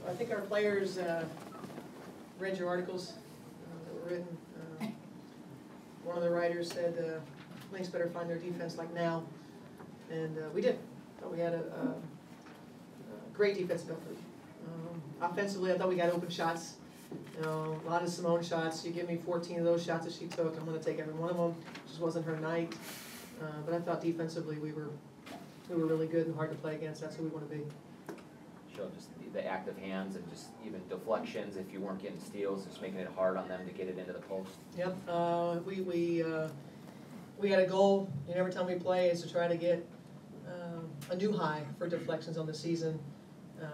I think our players read your articles that were written. One of the writers said Lynx better find their defense like now, and we did. Thought we had a great defensive effort. Offensively, I thought we got open shots. You know, a lot of Simone shots. You give me 14 of those shots that she took, I'm going to take every one of them. It just wasn't her night. But I thought defensively we were really good and hard to play against. That's who we want to be. Show just the active hands and just even deflections if you weren't getting steals, just making it hard on them to get it into the post. Yep. We had a goal every time we play is to try to get a new high for deflections on the season.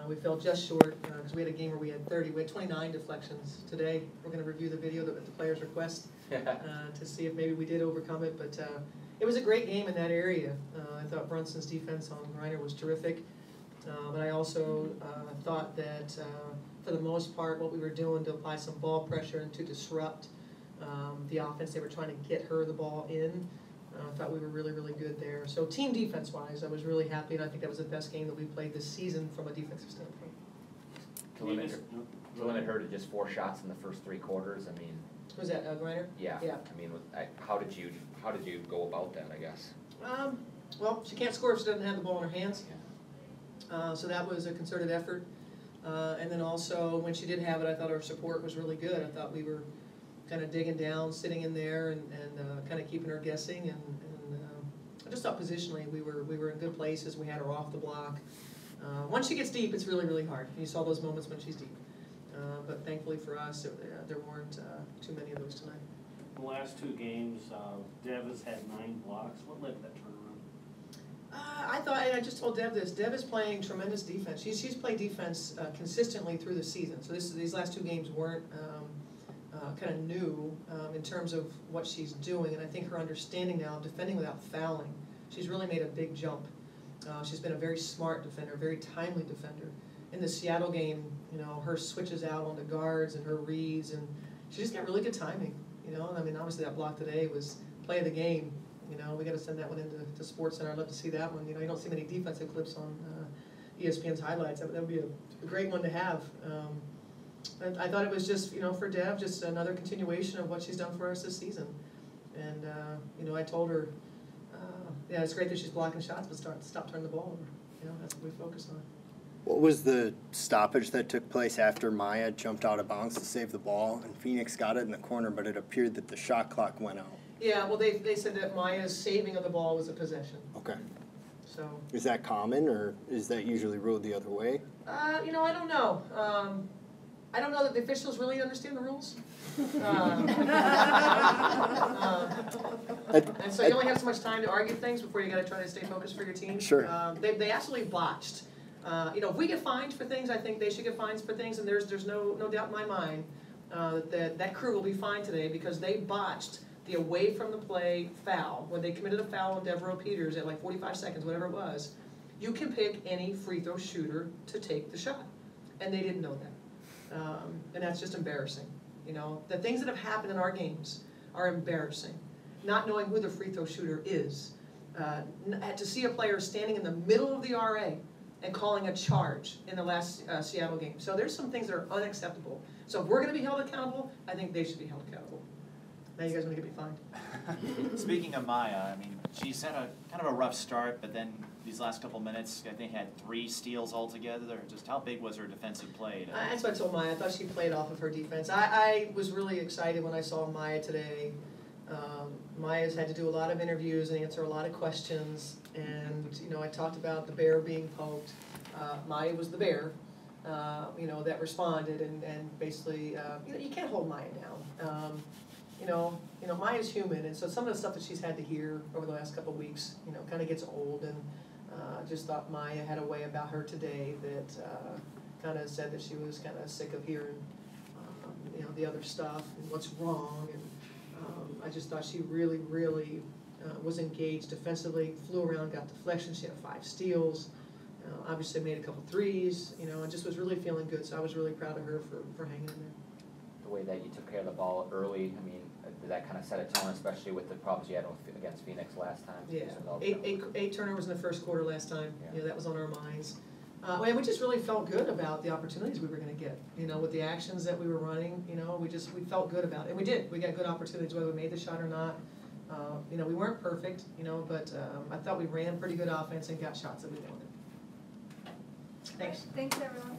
We fell just short because we had a game where we had 30. We had 29 deflections today. We're going to review the video at the players' request to see if maybe we did overcome it. But it was a great game in that area. I thought Brunson's defense on Reiner was terrific. But I also thought that for the most part what we were doing to apply some ball pressure and to disrupt the offense, they were trying to get her the ball in. I thought we were really, really good there. So team defense-wise, I was really happy, and I think that was the best game that we played this season from a defensive standpoint. To limit her to just 4 shots in the first 3 quarters, I mean. Was that Reiner? Yeah. Yeah. I mean, how did you go about that? I guess. Well, she can't score if she doesn't have the ball in her hands. Yeah. So that was a concerted effort. And then also, when she did have it, I thought our support was really good. I thought we were kind of digging down, sitting in there, and kind of keeping her guessing. And I just thought positionally we were in good places. We had her off the block. Once she gets deep, it's really, really hard. You saw those moments when she's deep. But thankfully for us, there weren't too many of those tonight. The last 2 games, Dev has had 9 blocks. What led to that turnaround? I thought, and I just told Dev this, Dev is playing tremendous defense. She's played defense consistently through the season. So these last 2 games weren't kind of new in terms of what she's doing. And I think her understanding now of defending without fouling, she's really made a big jump. She's been a very smart defender, very timely defender. In the Seattle game, her switches out on the guards and her reads, and she just got really good timing. I mean, obviously that block today was play of the game. We got to send that one into SportsCenter. I'd love to see that one. You don't see many defensive clips on ESPN's highlights. That would be a great one to have. I thought it was just, for Dev, just another continuation of what she's done for us this season. And I told her, yeah, it's great that she's blocking shots, but stop turning the ball over. That's what we focus on. What was the stoppage that took place after Maya jumped out of bounds to save the ball, and Phoenix got it in the corner, but it appeared that the shot clock went out? Yeah, well, they said that Maya's saving of the ball was a possession. Okay. So. Is that common, or is that usually ruled the other way? I don't know. I don't know that the officials really understand the rules. And so you only have so much time to argue things before you got to try to stay focused for your team. Sure. They absolutely botched. If we get fined for things, I think they should get fines for things, and there's no doubt in my mind that crew will be fined today because they botched the away from the play foul. When they committed a foul on Devereaux Peters at like 45 seconds, whatever it was, you can pick any free throw shooter to take the shot, and they didn't know that, and that's just embarrassing. The things that have happened in our games are embarrassing. Not knowing who the free throw shooter is, to see a player standing in the middle of the RA and calling a charge in the last Seattle game. So there's some things that are unacceptable. So if we're going to be held accountable, I think they should be held accountable. Now you guys want to get me fined. Speaking of Maya, I mean, she's had a kind of a rough start, but then these last couple minutes, I think had 3 steals altogether. Just how big was her defensive play? That's what I told Maya. I thought she played off of her defense. I was really excited when I saw Maya today. Maya's had to do a lot of interviews and answer a lot of questions, and I talked about the bear being poked. Maya was the bear, that responded, and basically, you can't hold Maya down. Maya's human, and so some of the stuff that she's had to hear over the last couple of weeks, kind of gets old, and just thought Maya had a way about her today that kind of said that she was kind of sick of hearing, the other stuff and what's wrong, and I just thought she really, really was engaged defensively, flew around, got deflections, she had 5 steals, obviously made a couple threes, and just was really feeling good, so I was really proud of her for hanging in there. The way that you took care of the ball early, I mean, did that kind of set a tone, especially with the problems you had against Phoenix last time? Yeah, eight turnovers in the first quarter last time. Yeah. That was on our minds. And we just really felt good about the opportunities we were gonna get, you know, with the actions that we were running, you know, we felt good about it, and we did, we got good opportunities, whether we made the shot or not. You know, we weren't perfect, you know, but, I thought we ran pretty good offense and got shots that we wanted. Thanks. Thanks, everyone.